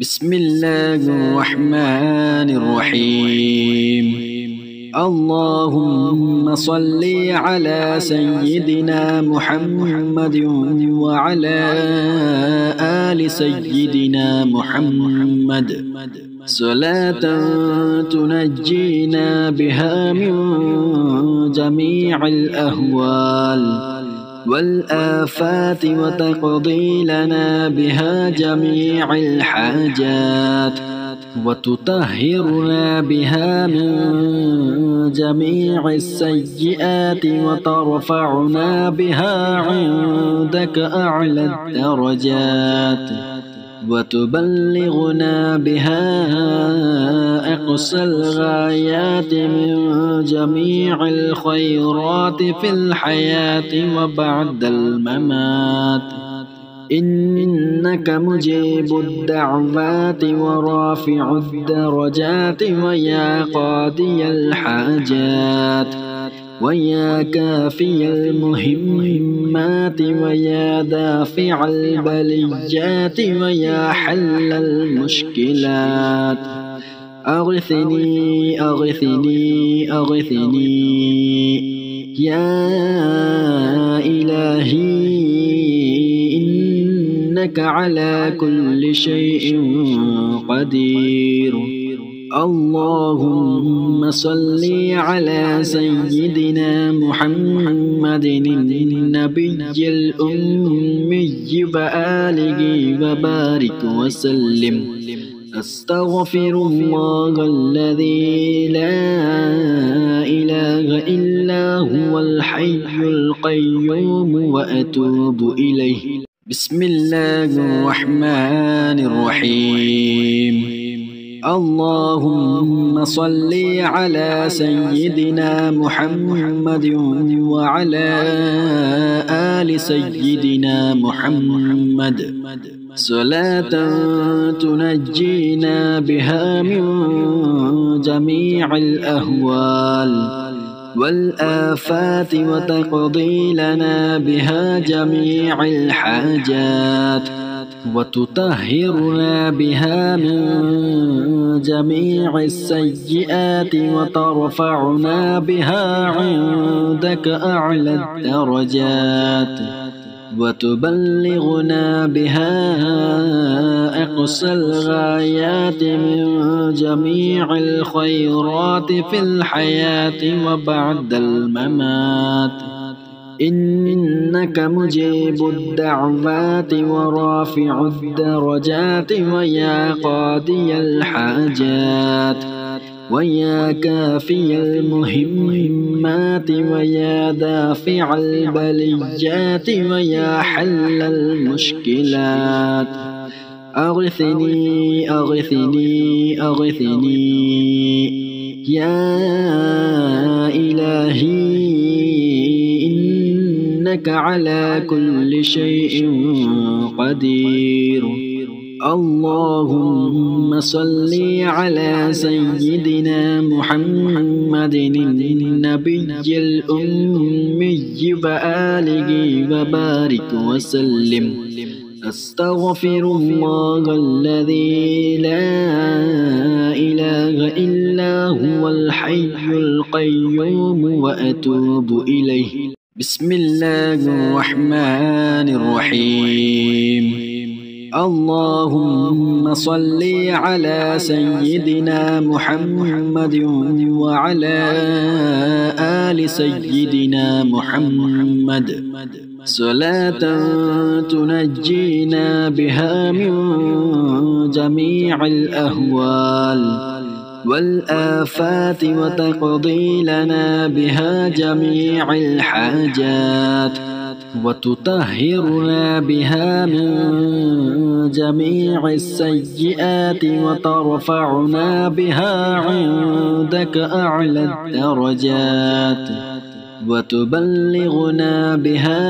بسم الله الرحمن الرحيم. اللهم صل على سيدنا محمد وعلى آل سيدنا محمد صلاة تنجينا بها من جميع الأهوال والآفات وتقضي لنا بها جميع الحاجات وتطهرنا بها من جميع السيئات وترفعنا بها عندك أعلى الدرجات وتبلغنا بها أقصى الغايات من جميع الخيرات في الحياة وبعد الممات. إنك مجيب الدعوات ورافع الدرجات ويا قاضي الحاجات ويا كافي المهمات ويا دافع البليات ويا حل المشكلات. أغثني أغثني أغثني يا إلهي إنك على كل شيء قدير. اللهم صل على سيدنا محمد النبي الأمي وآله وبارك وسلم. أستغفر الله الذي لا إله إلا هو الحي القيوم وأتوب إليه. بسم الله الرحمن الرحيم. اللهم صل على سيدنا محمد وعلى آل سيدنا محمد صلاة تنجينا بها من جميع الأهوال والآفات وتقضي لنا بها جميع الحاجات وتطهرنا بها من جميع السيئات وترفعنا بها عندك أعلى الدرجات وتبلغنا بها أقصى الغايات من جميع الخيرات في الحياة وبعد الممات. إنك مجيب الدعوات ورافع الدرجات ويا قاضي الحاجات ويا كافي المهمات ويا دافع البليات ويا حل المشكلات. أغثني أغثني أغثني يا إلهي إنك على كل شيء قدير. اللهم صل على سيدنا محمد النبي الأمي وآله وبارك وسلم. أستغفر الله الذي لا إله إلا هو الحي القيوم وأتوب إليه. بسم الله الرحمن الرحيم. اللهم صل على سيدنا محمد وعلى آل سيدنا محمد صلاة تنجينا بها من جميع الأهوال والآفات وتقضي لنا بها جميع الحاجات وتطهرنا بها من جميع السيئات وترفعنا بها عندك أعلى الدرجات وتبلغنا بها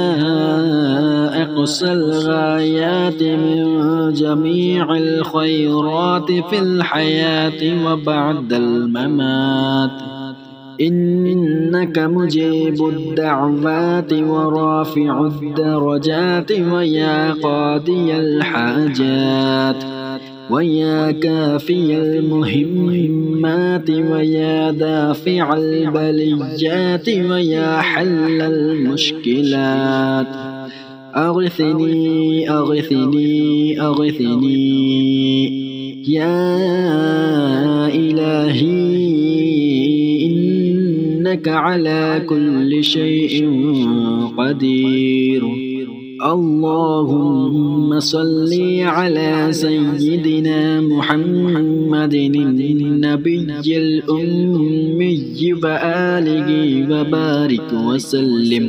أقصى الغايات من جميع الخيرات في الحياة وبعد الممات. إنك مجيب الدعوات ورافع الدرجات ويا قاضي الحاجات ويا كافي المهمات ويا دافع البليات ويا حل المشكلات أغثني أغثني أغثني يا إلهي إنك على كل شيء قدير. اللهم صل على سيدنا محمد النبي الأمي وآله وبارك وسلم.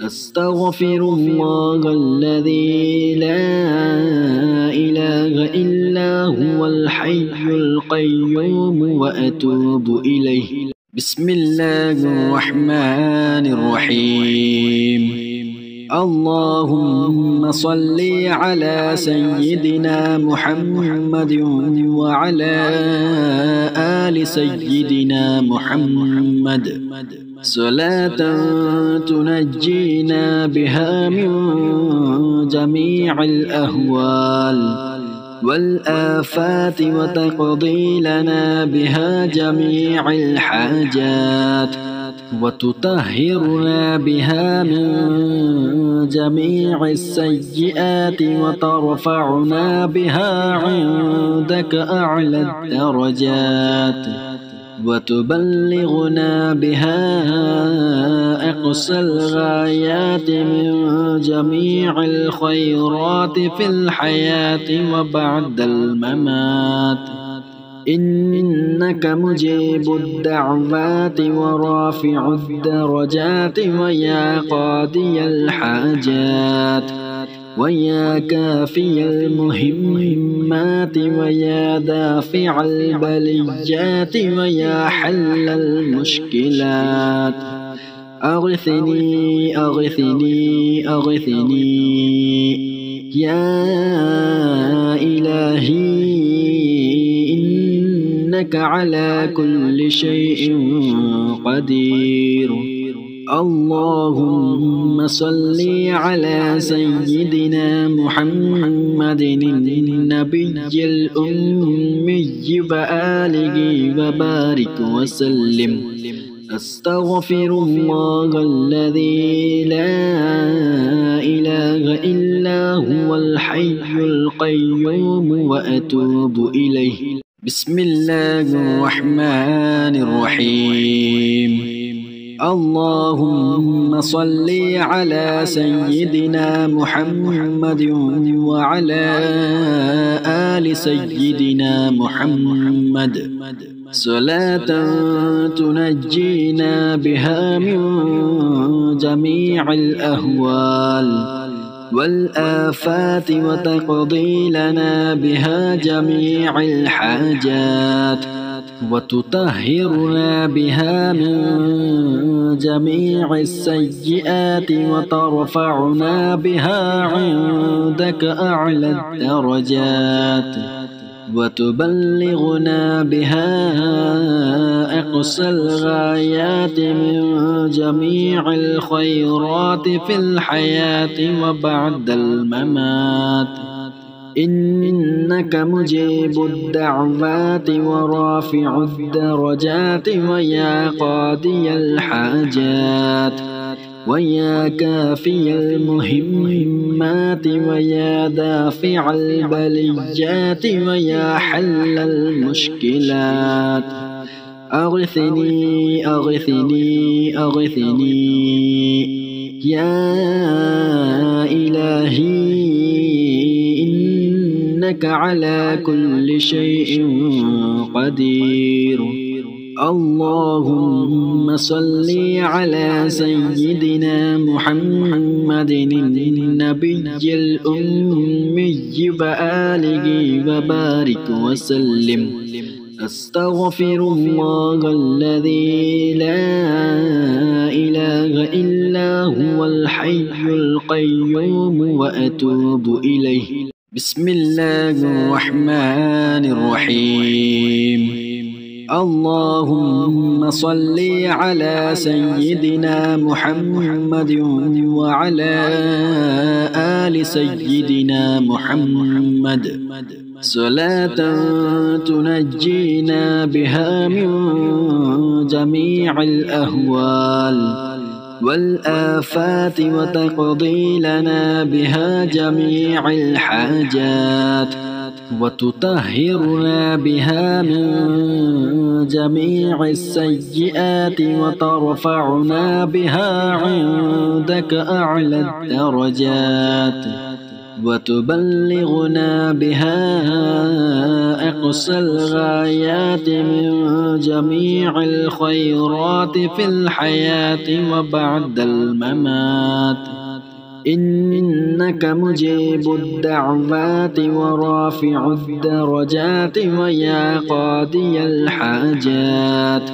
أستغفر الله الذي لا إله إلا هو الحي القيوم وأتوب إليه. بسم الله الرحمن الرحيم. اللهم صل على سيدنا محمد وعلى آل سيدنا محمد صلاة تنجينا بها من جميع الأهوال والآفات وتقضي لنا بها جميع الحاجات وتطهرنا بها من جميع السيئات وترفعنا بها عندك أعلى الدرجات وتبلغنا بها أقصى الغايات من جميع الخيرات في الحياة وبعد الممات. إنك مجيب الدعوات ورافع الدرجات ويا قاضي الحاجات ويا كافي المهمات ويا دافع البليات ويا حل المشكلات أغثني أغثني أغثني يا إلهي إنك على كل شيء قدير. اللهم صل على سيدنا محمد النبي الأمي وآله وبارك وسلم. أستغفر الله الذي لا إله إلا هو الحي القيوم وأتوب إليه. بسم الله الرحمن الرحيم. اللهم صل على سيدنا محمد وعلى آل سيدنا محمد صلاة تنجينا بها من جميع الأهوال والآفات وتقضي لنا بها جميع الحاجات وتطهرنا بها من جميع السيئات وترفعنا بها عندك أعلى الدرجات وتبلغنا بها أقصى الغايات من جميع الخيرات في الحياة وبعد الممات. إنك مجيب الدعوات ورافع الدرجات ويا قاضي الحاجات ويا كافي المهمات ويا دافع البليات ويا حل المشكلات أغثني أغثني أغثني يا إلهي إنك على كل شيء قدير. اللهم صل على سيدنا محمد النبي الأمي وآله وبارك وسلم. أستغفر الله الذي لا إله إلا هو الحي القيوم وأتوب إليه. بسم الله الرحمن الرحيم. اللهم صل على سيدنا محمد وعلى آل سيدنا محمد صلاة تنجينا بها من جميع الأهوال والآفات وتقضي لنا بها جميع الحاجات وتطهرنا بها من جميع السيئات وترفعنا بها عندك أعلى الدرجات وتبلغنا بها أقصى الغايات من جميع الخيرات في الحياة وبعد الممات إنك مجيب الدعوات ورافع الدرجات ويا قاضي الحاجات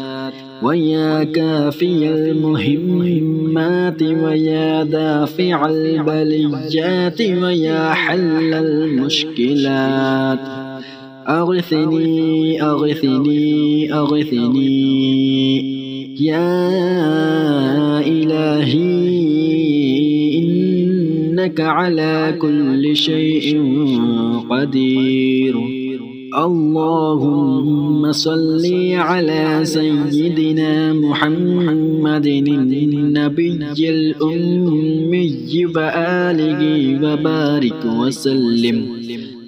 ويا كافي المهمات ويا دافع البليات ويا حل المشكلات أغثني أغثني أغثني يا إلهي إنك على كل شيء قدير. اللهم صل على سيدنا محمد النبي الأمي وآله وبارك وسلم.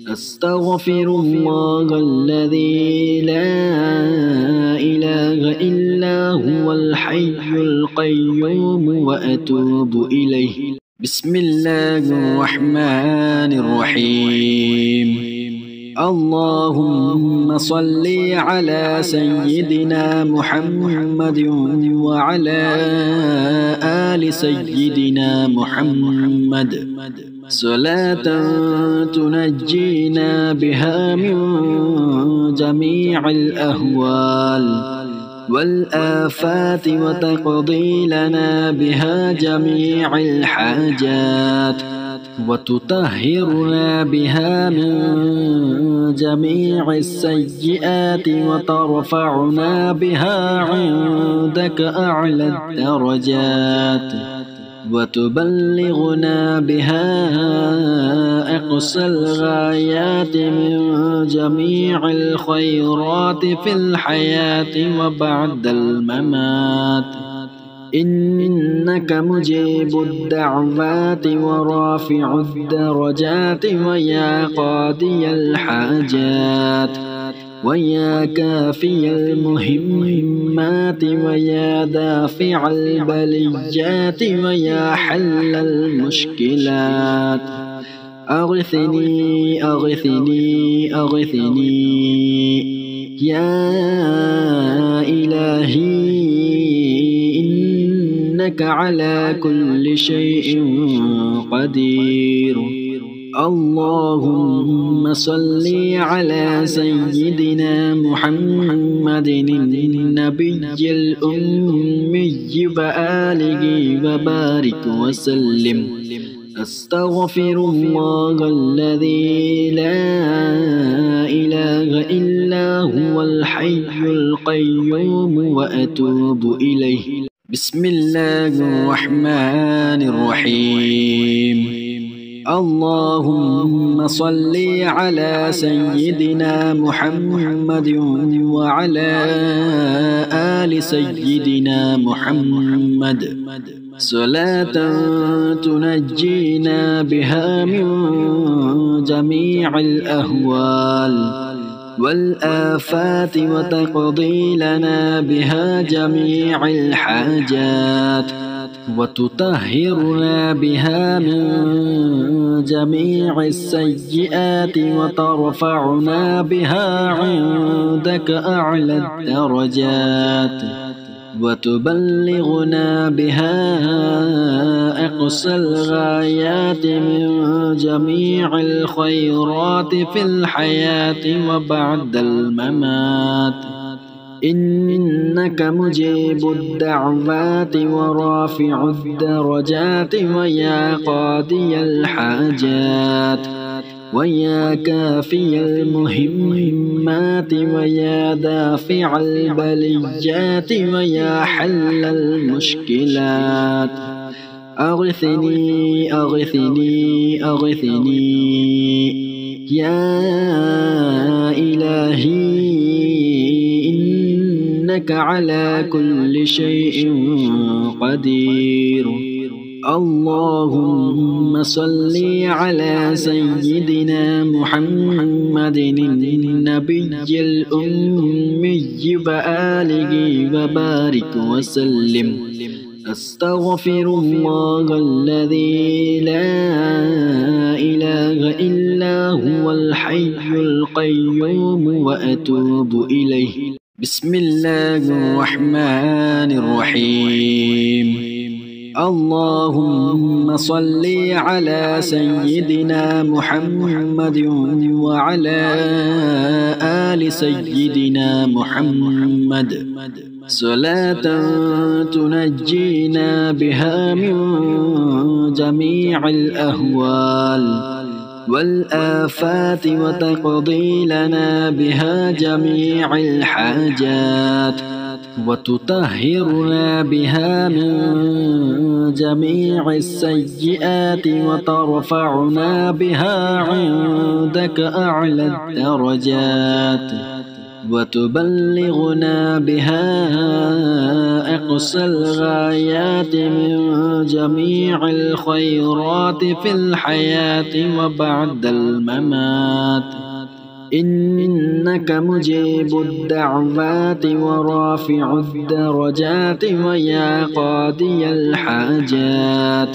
أستغفر الله الذي لا إله إلا هو الحي القيوم وأتوب إليه. بسم الله الرحمن الرحيم. اللهم صل على سيدنا محمد وعلى آل سيدنا محمد صلاة تنجينا بها من جميع الأهوال والآفات وتقضي لنا بها جميع الحاجات وتطهرنا بها من جميع السيئات وترفعنا بها عندك أعلى الدرجات وتبلغنا بها أقصى الغايات من جميع الخيرات في الحياة وبعد الممات إنك مجيب الدعوات ورافع الدرجات ويا قاضي الحاجات ويا كافي المهمات ويا دافع البليات ويا حل المشكلات أغثني أغثني أغثني يا إلهي إنك على كل شيء قدير. اللهم صل على سيدنا محمد النبي الأمي وآله وبارك وسلم. أستغفر الله الذي لا إله إلا هو الحي القيوم وأتوب إليه. بسم الله الرحمن الرحيم. اللهم صل على سيدنا محمد وعلى آل سيدنا محمد صلاة تنجينا بها من جميع الأهوال والآفات وتقضي لنا بها جميع الحاجات وتطهرنا بها من جميع السيئات وترفعنا بها عندك أعلى الدرجات وتبلغنا بها أقصى الغايات من جميع الخيرات في الحياة وبعد الممات إنك مجيب الدعوات ورافع الدرجات ويا قاضي الحاجات ويا كافي المهمات ويا دافع البليات ويا حل المشكلات أغثني أغثني أغثني يا إلهي إنك على كل شيء قدير. اللهم صل على سيدنا محمد النبي الأمي وآله وبارك وسلم. أستغفر الله الذي لا إله إلا هو الحي القيوم وأتوب إليه. بسم الله الرحمن الرحيم. اللهم صل على سيدنا محمد وعلى آل سيدنا محمد صلاة تنجينا بها من جميع الأهوال والآفات وتقضي لنا بها جميع الحاجات وتطهرنا بها من جميع السيئات وترفعنا بها عندك أعلى الدرجات وتبلغنا بها أقصى الغايات من جميع الخيرات في الحياة وبعد الممات. إنك مجيب الدعوات ورافع الدرجات ويا قاضي الحاجات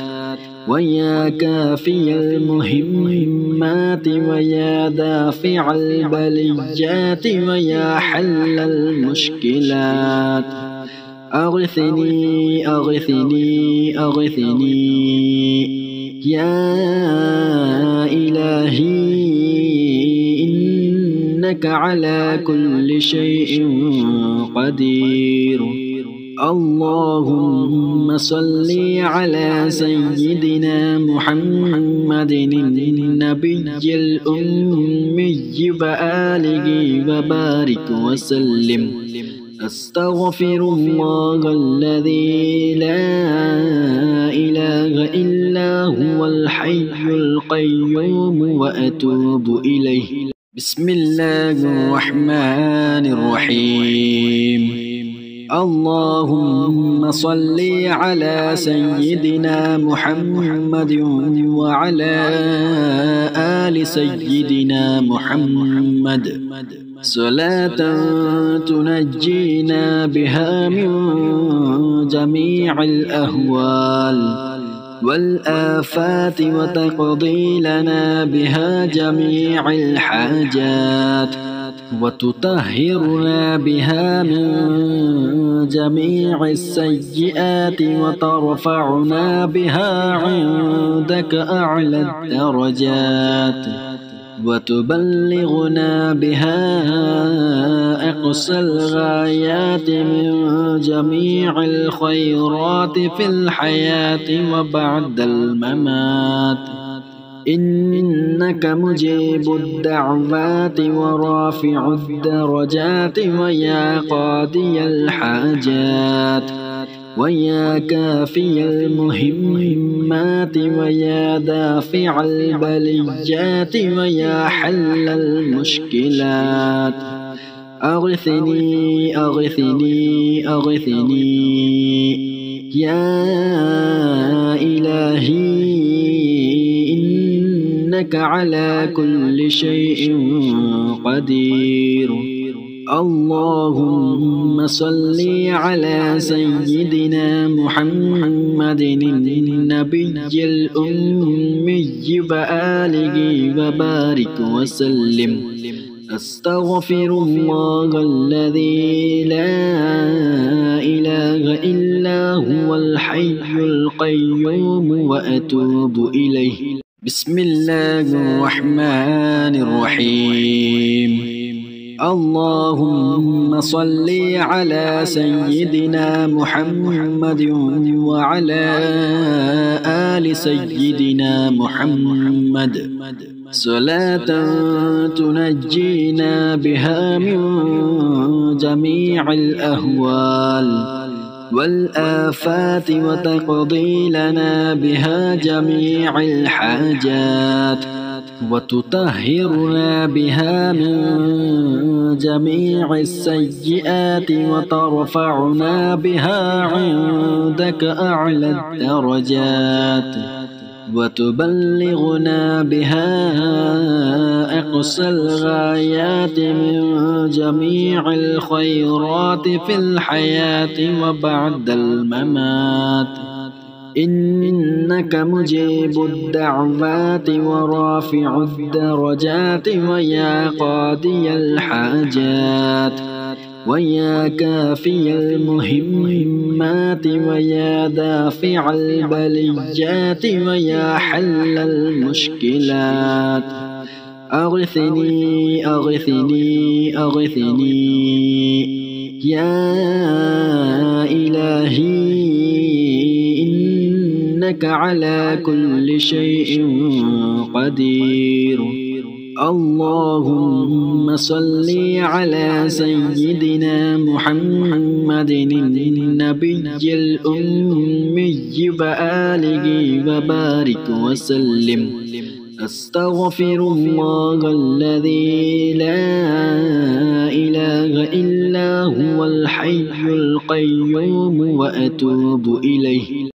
ويا كافي المهمات ويا دافع البليات ويا حل المشكلات. أغثني أغثني أغثني يا إلهي إنك على كل شيء قدير. اللهم صل على سيدنا محمد النبي الأمي وآله وبارك وسلم. أستغفر الله الذي لا إله إلا هو الحي القيوم وأتوب إليه. بسم الله الرحمن الرحيم. اللهم صل على سيدنا محمد وعلى آل سيدنا محمد صلاة تنجينا بها من جميع الأهوال والآفات وتقضي لنا بها جميع الحاجات وتطهرنا بها من جميع السيئات وترفعنا بها عندك أعلى الدرجات وتبلغنا بها أقصى الغايات من جميع الخيرات في الحياة وبعد الممات. إنك مجيب الدعوات ورافع الدرجات ويا قاضي الحاجات ويا كافي المهمات ويا دافع البليات ويا حل المشكلات. أغثني أغثني أغثني يا إلهي إنك على كل شيء قدير. اللهم صل على سيدنا محمد النبي الأمي وآله وبارك وسلم. أستغفر الله الذي لا إله إلا هو الحي القيوم وأتوب إليه. بسم الله الرحمن الرحيم. اللهم صل على سيدنا محمد وعلى آل سيدنا محمد صلاة تنجينا بها من جميع الأهوال والآفات وتقضي لنا بها جميع الحاجات وتطهرنا بها من جميع السيئات وترفعنا بها عندك أعلى الدرجات وتبلغنا بها أقصى الغايات من جميع الخيرات في الحياة وبعد الممات إنك مجيب الدعوات ورافع الدرجات ويا قاضي الحاجات ويا كافي المهمات ويا دافع البليات ويا حل المشكلات أغثني أغثني أغثني يا إلهي إنك على كل شيء قدير. اللهم صل على سيدنا محمد النبي الأمي وآله وبارك وسلم. أستغفر الله الذي لا إله إلا هو الحي القيوم وأتوب إليه.